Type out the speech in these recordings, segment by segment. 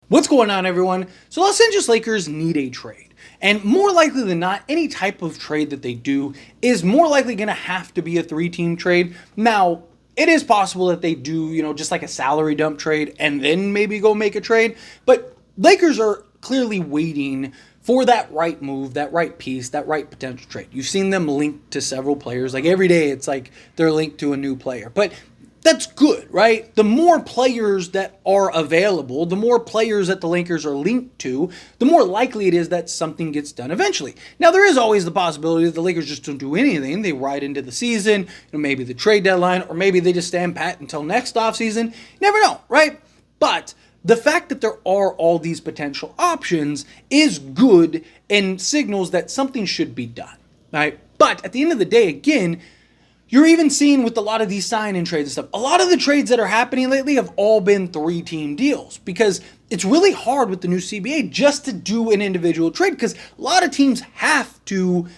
What's going on, everyone? So Los Angeles Lakers need a trade. And more likely than not, any type of trade that they do is more likely going to have to be a three-team trade. Now, it is possible that they do, just like a salary dump trade and then maybe go make a trade. But Lakers are clearly waiting for that right move, that right piece, that right potential trade. You've seen them linked to several players. Like every day, it's like they're linked to a new player. But that's good, right? The more players that are available, the more players that the Lakers are linked to, the more likely it is that something gets done eventually. Now, there is always the possibility that the Lakers just don't do anything. They ride into the season, maybe the trade deadline, or maybe they just stand pat until next offseason. You never know, right? But the fact that there are all these potential options is good and signals that something should be done, right? But at the end of the day, again, you're even seeing with a lot of these sign-in trades and stuff, a lot of the trades that are happening lately have all been three-team deals because it's really hard with the new CBA just to do an individual trade because a lot of teams have to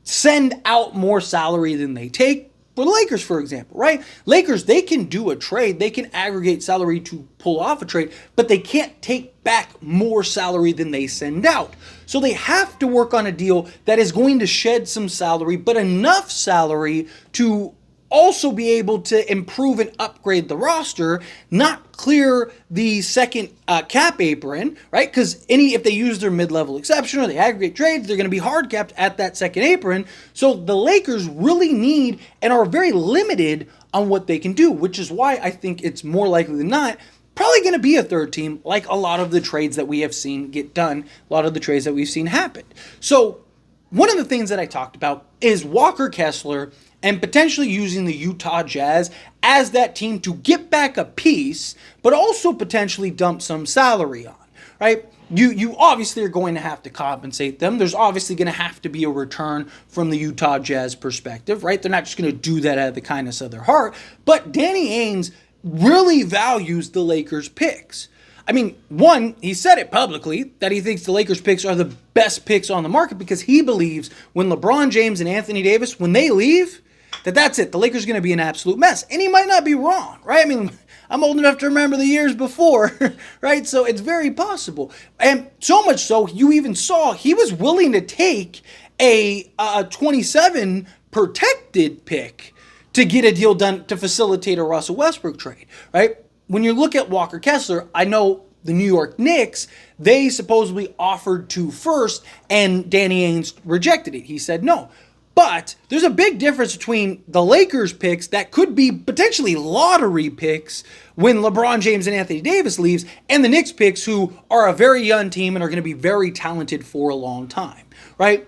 send out more salary than they take. For the Lakers, for example, right? Lakers, they can do a trade. They can aggregate salary to pull off a trade, but they can't take back more salary than they send out. So they have to work on a deal that is going to shed some salary, but enough salary to also be able to improve and upgrade the roster, not clear the second cap apron, right? Because if they use their mid-level exception or they aggregate trades, they're going to be hard capped at that second apron. So the Lakers really need and are very limited on what they can do, which is why I think it's more likely than not probably going to be a third team, like a lot of the trades that we have seen get done, a lot of the trades that we've seen happen. So one of the things that I talked about is Walker Kessler and potentially using the Utah Jazz as that team to get back a piece, but also potentially dump some salary on, right? You obviously are going to have to compensate them. There's obviously going to have to be a return from the Utah Jazz perspective, right? They're not just going to do that out of the kindness of their heart. But Danny Ainge really values the Lakers picks. I mean, one, he said it publicly that he thinks the Lakers picks are the best picks on the market because he believes when LeBron James and Anthony Davis, when they leave, that's it. The Lakers are going to be an absolute mess. And he might not be wrong, right? I mean, I'm old enough to remember the years before, right? So it's very possible. And so much so, you even saw he was willing to take a 27 protected pick to get a deal done to facilitate a Russell Westbrook trade, right? When you look at Walker Kessler, I know the New York Knicks, they supposedly offered 2 firsts and Danny Ainge rejected it. He said no. But there's a big difference between the Lakers picks that could be potentially lottery picks when LeBron James and Anthony Davis leaves and the Knicks picks who are a very young team and are going to be very talented for a long time, right?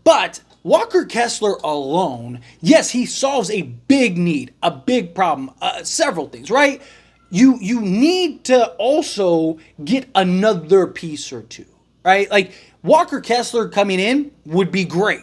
But Walker Kessler alone, yes, he solves a big need, a big problem, several things, right? You need to also get another piece or two, right? Like Walker Kessler coming in would be great.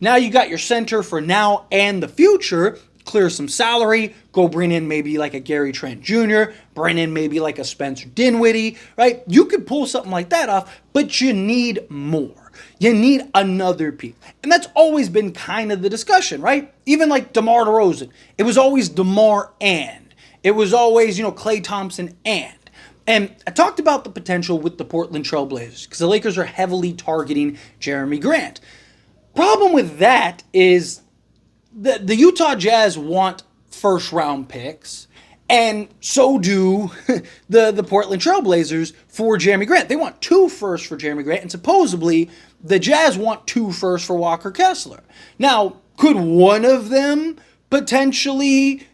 Now you got your center for now and the future. Clear some salary. Go bring in maybe like a Gary Trent Jr. Bring in maybe like a Spencer Dinwiddie, right? You could pull something like that off, but you need more. You need another piece. And that's always been kind of the discussion, right? Even like DeMar DeRozan. It was always DeMar and. It was always, Klay Thompson and. And I talked about the potential with the Portland Trail Blazers because the Lakers are heavily targeting Jeremy Grant. Problem with that is the Utah Jazz want first-round picks, and so do the Portland Trail Blazers for Jeremy Grant. They want 2 firsts for Jeremy Grant, and supposedly the Jazz want 2 firsts for Walker Kessler. Now, could one of them potentially,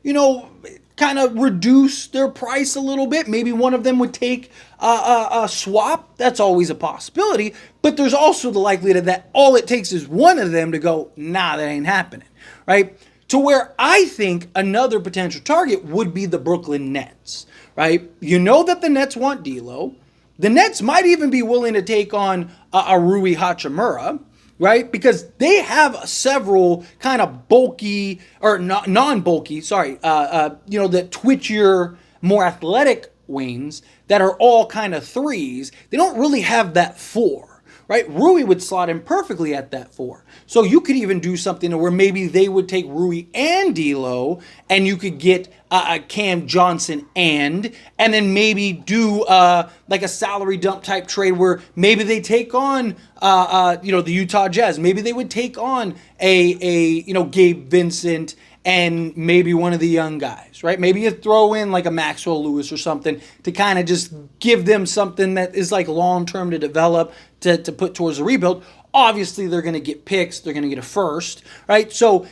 kind of reduce their price a little bit? Maybe one of them would take a swap. That's always a possibility. But there's also the likelihood that all it takes is one of them to go, nah, that ain't happening, right? To where I think another potential target would be the Brooklyn Nets, right? You know that the Nets want D'Lo. The Nets might even be willing to take on a Rui Hachimura, right? Because they have several kind of bulky or non-bulky, the twitchier, more athletic wings that are all kind of threes. They don't really have that 4, right? Rui would slot in perfectly at that 4. So you could even do something where maybe they would take Rui and D'Lo, and you could get a Cam Johnson and then maybe do like a salary dump type trade where maybe they take on the Utah Jazz. Maybe they would take on a Gabe Vincent and maybe one of the young guys, right? Maybe you throw in like a Maxwell Lewis or something to kind of just give them something that is like long-term to develop to put towards the rebuild. Obviously, they're going to get picks. They're going to get a first, right? So,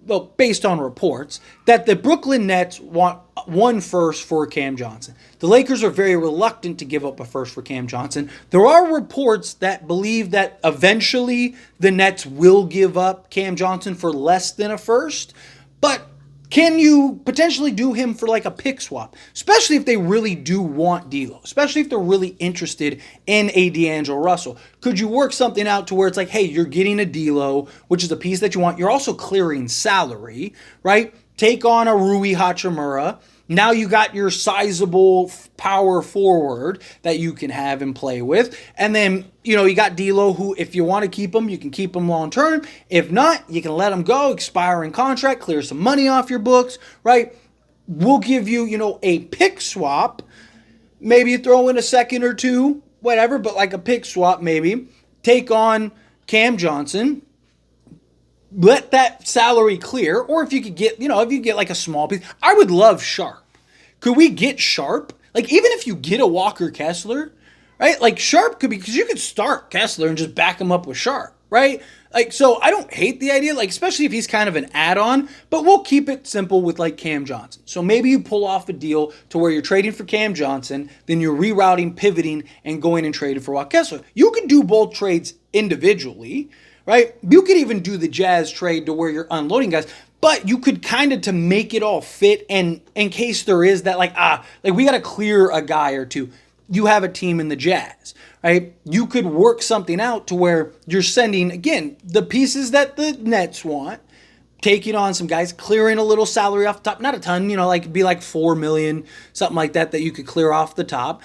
well, based on reports, that the Brooklyn Nets want 1 first for Cam Johnson. The Lakers are very reluctant to give up a first for Cam Johnson. There are reports that believe that eventually the Nets will give up Cam Johnson for less than a first, but can you potentially do him for like a pick swap? Especially if they really do want D'Lo. Especially if they're really interested in a D'Angelo Russell. Could you work something out to where it's like, hey, you're getting a D'Lo, which is a piece that you want. You're also clearing salary, right? Take on a Rui Hachimura. Now you got your sizable power forward that you can have and play with. And then, you got D'Lo who, if you want to keep him, you can keep him long term. If not, you can let him go, expiring contract, clear some money off your books, right? We'll give you, a pick swap. Maybe you throw in a second or two, whatever, but like a pick swap maybe. Take on Cam Johnson. Let that salary clear, or if you could get, if you get like a small piece. I would love Sharp. Could we get Sharp? Like, even if you get a Walker Kessler, right? Like, Sharp could be, because you could start Kessler and just back him up with Sharp, right? Like, so I don't hate the idea, like, especially if he's kind of an add-on, but we'll keep it simple with, like, Cam Johnson. So maybe you pull off a deal to where you're trading for Cam Johnson, then you're rerouting, pivoting, and going and trading for Walker Kessler. You could do both trades individually, right? You could even do the Jazz trade to where you're unloading guys, but you could kind of to make it all fit, and in case there is that like we got to clear a guy or two, you have a team in the Jazz, right? You could work something out to where you're sending, again, the pieces that the Nets want, taking on some guys, clearing a little salary off the top, not a ton, like be like $4 million, something like that you could clear off the top.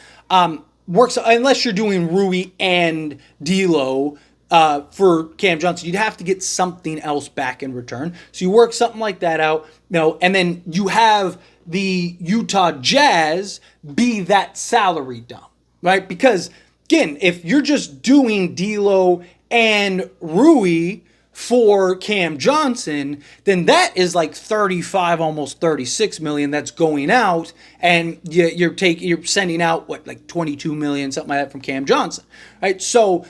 Works unless you're doing Rui and D'Lo. For Cam Johnson, you'd have to get something else back in return. So you work something like that out, and then you have the Utah Jazz be that salary dump, right? Because, again, if you're just doing D'Lo and Rui for Cam Johnson, then that is like 35, almost 36 million that's going out, and you're sending out like 22 million, something like that from Cam Johnson, right? So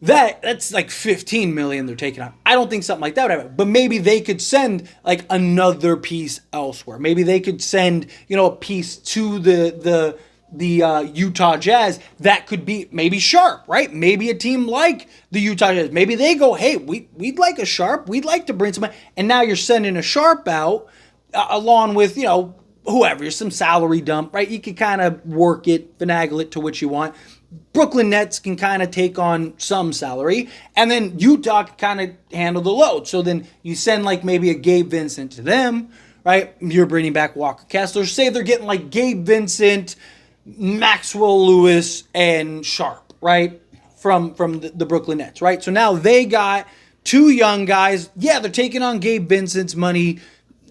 that's like 15 million they're taking out. I don't think something like that would happen. But maybe they could send like another piece elsewhere. Maybe they could send, a piece to the Utah Jazz that could be maybe Sharp, right? Maybe a team like the Utah Jazz. Maybe they go, hey, we'd like a Sharp. We'd like to bring somebody. And now you're sending a Sharp out along with, whoever, some salary dump, right? You could kind of work it, finagle it to what you want. Brooklyn Nets can kind of take on some salary, and then Utah can kind of handle the load. So then you send like maybe a Gabe Vincent to them, right? You're bringing back Walker Kessler. Say they're getting like Gabe Vincent, Maxwell Lewis, and Sharp, right? From the Brooklyn Nets, right? So now they got 2 young guys. Yeah, they're taking on Gabe Vincent's money.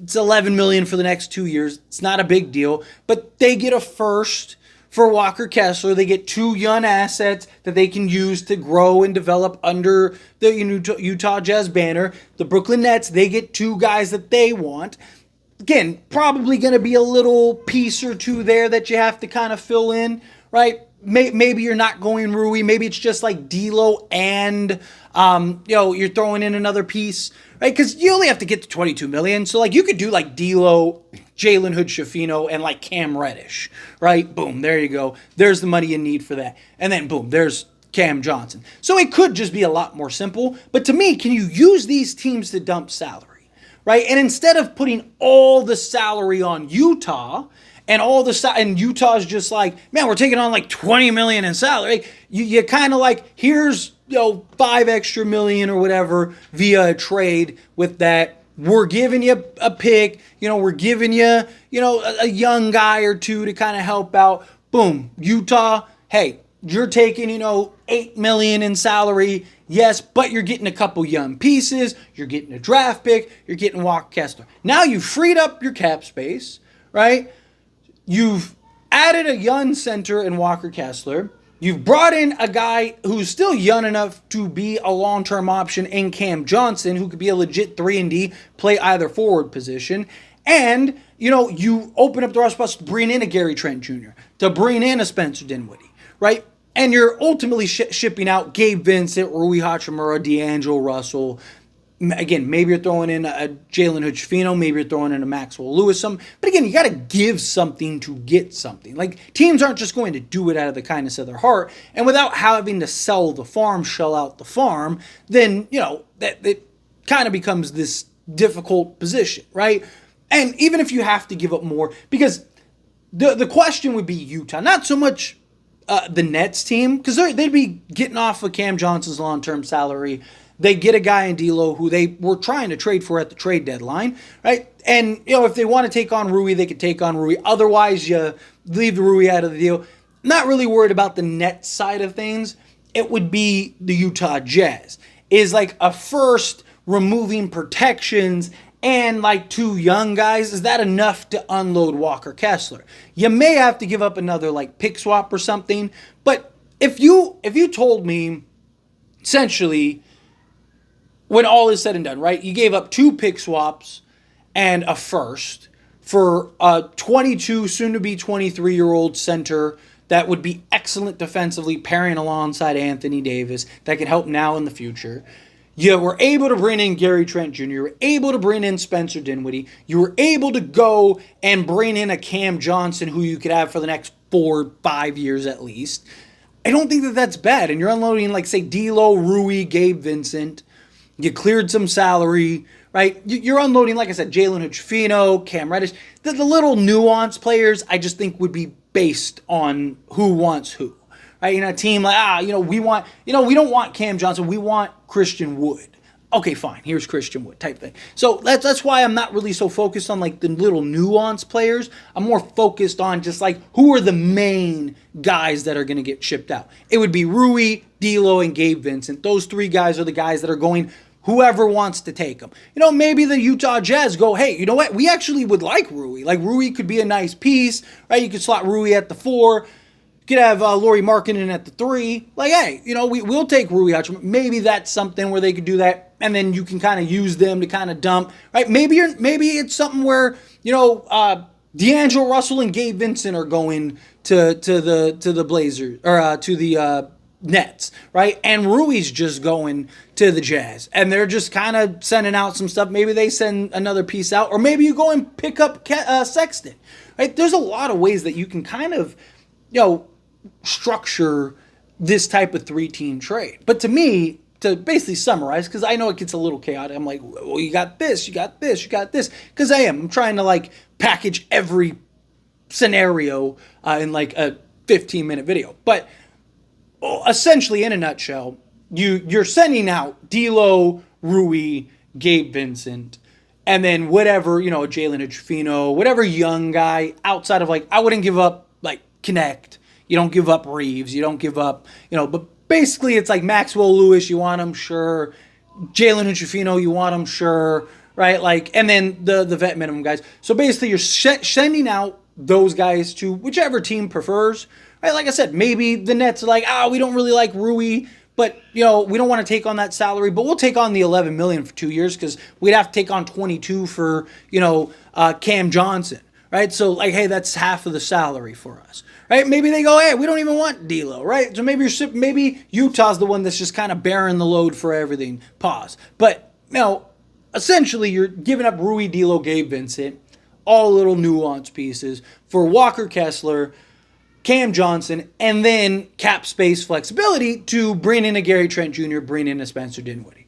It's $11 million for the next 2 years. It's not a big deal, but they get a first for Walker Kessler. They get 2 young assets that they can use to grow and develop under the Utah Jazz banner. The Brooklyn Nets, they get 2 guys that they want. Again, probably going to be a little piece or two there that you have to kind of fill in, right? Maybe you're not going Rui. Maybe it's just like D'Lo and, you're throwing in another piece, right? Because you only have to get to 22 million. So, like, you could do like D'Lo, Jalen Hood-Schifino, and like Cam Reddish, right? Boom, there you go. There's the money you need for that. And then, boom, there's Cam Johnson. So it could just be a lot more simple. But to me, can you use these teams to dump salary, right? And instead of putting all the salary on Utah, and Utah's just like, man, we're taking on like 20 million in salary. You kind of like, here's 5 extra million or whatever via a trade with that. We're giving you a pick, we're giving you, a young guy or two to kind of help out. Boom, Utah, hey, you're taking, $8 million in salary, yes, but you're getting a couple young pieces, you're getting a draft pick, you're getting Walker Kessler. Now you've freed up your cap space, right? You've added a young center in Walker Kessler. You've brought in a guy who's still young enough to be a long-term option in Cam Johnson, who could be a legit 3-and-D, play either forward position. And, you open up the roster spots to bring in a Gary Trent Jr., to bring in a Spencer Dinwiddie, right? And you're ultimately shipping out Gabe Vincent, Rui Hachimura, D'Angelo Russell. Again, maybe you're throwing in a Jalen Hood-Schifino, maybe you're throwing in a Maxwell Lewis. But again, you got to give something to get something. Like, teams aren't just going to do it out of the kindness of their heart. And without having to sell the farm, shell out the farm, then, that it kind of becomes this difficult position, right? And even if you have to give up more, because the question would be Utah, not so much the Nets team, because they'd be getting off of Cam Johnson's long-term salary. They get a guy in Dela who they were trying to trade for at the trade deadline, right? And, if they want to take on Rui, they could take on Rui. Otherwise, you leave the Rui out of the deal. Not really worried about the Nets side of things. It would be the Utah Jazz. Is like a first, removing protections, and like 2 young guys. Is that enough to unload Walker Kessler? You may have to give up another like pick swap or something. But if you told me, essentially, when all is said and done, right? You gave up 2 pick swaps and a first for a 22, soon-to-be 23-year-old center that would be excellent defensively, pairing alongside Anthony Davis, that could help now in the future. You were able to bring in Gary Trent Jr., you were able to bring in Spencer Dinwiddie, you were able to go and bring in a Cam Johnson who you could have for the next 4-5 years at least. I don't think that that's bad. And you're unloading, like, say, D'Lo, Rui, Gabe Vincent. You cleared some salary, right? You're unloading, like I said, Jalen Hood-Schifino, Cam Reddish. The little nuanced players, I just think would be based on who wants who, right? A team like, we want, we don't want Cam Johnson. We want Christian Wood. Okay, fine. Here's Christian Wood type thing. So that's why I'm not really so focused on like the little nuanced players. I'm more focused on just like who are the main guys that are going to get shipped out. It would be Rui, D'Lo, and Gabe Vincent. Those 3 guys are the guys that are going. Whoever wants to take them. Maybe the Utah Jazz go, hey, you know what? We actually would like Rui. Like, Rui could be a nice piece, right? You could slot Rui at the 4. You could have Lauri Markkanen at the 3. Like, hey, we'll take Rui Hachimura. Maybe that's something where they could do that, and then you can kind of use them to kind of dump, right? Maybe it's something where, D'Angelo Russell and Gabe Vincent are going to the Blazers, or to the Nets, right? And Rui's just going to the Jazz, and they're just kind of sending out some stuff. Maybe they send another piece out, or maybe you go and pick up Sexton, right? There's a lot of ways that you can kind of, structure this type of 3-team trade. But to me, to basically summarize, because I know it gets a little chaotic, I'm like, well, you got this, you got this, you got this, because I'm trying to like package every scenario in like a 15-minute video. But essentially, in a nutshell, you're sending out D'Lo, Rui, Gabe Vincent, and then whatever, Jalen Hood-Schifino, whatever young guy outside of like, I wouldn't give up like Connect. You don't give up Reeves. You don't give up, but basically it's like Maxwell Lewis, you want him, sure. Jalen Hood-Schifino, you want him, sure. Right? Like, and then the vet minimum guys. So basically you're sending out those guys to whichever team prefers. Right, like I said, maybe the Nets are like, we don't really like Rui, but we don't want to take on that salary, but we'll take on the $11 million for 2 years because we'd have to take on 22 for Cam Johnson, right? So like, hey, that's half of the salary for us, right? Maybe they go, hey, we don't even want D'Lo, right? So maybe Utah's the one that's just kind of bearing the load for everything. Pause. But essentially, you're giving up Rui, D'Lo, Gabe Vincent, all little nuanced pieces for Walker Kessler, Cam Johnson, and then cap space flexibility to bring in a Gary Trent Jr., bring in a Spencer Dinwiddie.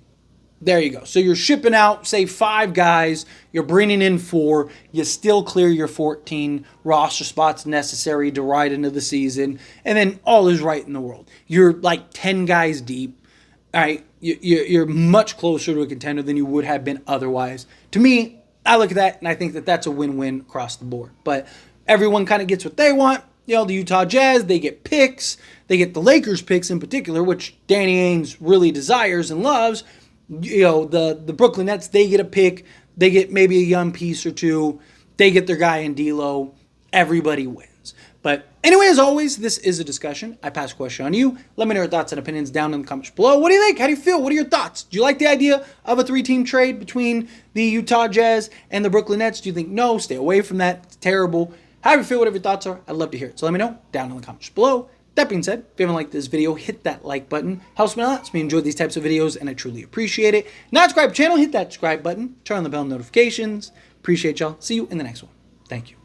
There you go. So you're shipping out, say, 5 guys. You're bringing in 4. You still clear your 14 roster spots necessary to ride into the season. And then all is right in the world. You're like 10 guys deep. All right. You're much closer to a contender than you would have been otherwise. To me, I look at that and I think that that's a win-win across the board. But everyone kind of gets what they want. the Utah Jazz, they get picks. They get the Lakers picks in particular, which Danny Ainge really desires and loves. The Brooklyn Nets, they get a pick. They get maybe a young piece or two. They get their guy in Dela. Everybody wins. But anyway, as always, this is a discussion. I pass a question on you. Let me know your thoughts and opinions down in the comments below. What do you think? How do you feel? What are your thoughts? Do you like the idea of a 3-team trade between the Utah Jazz and the Brooklyn Nets? Do you think no, stay away from that? It's terrible. However you feel, whatever your thoughts are, I'd love to hear it. So let me know down in the comments below. That being said, if you haven't liked this video, hit that like button. Helps me a lot. Helps me enjoy these types of videos, and I truly appreciate it. Not subscribe to the channel, hit that subscribe button. Turn on the bell notifications. Appreciate y'all. See you in the next one. Thank you.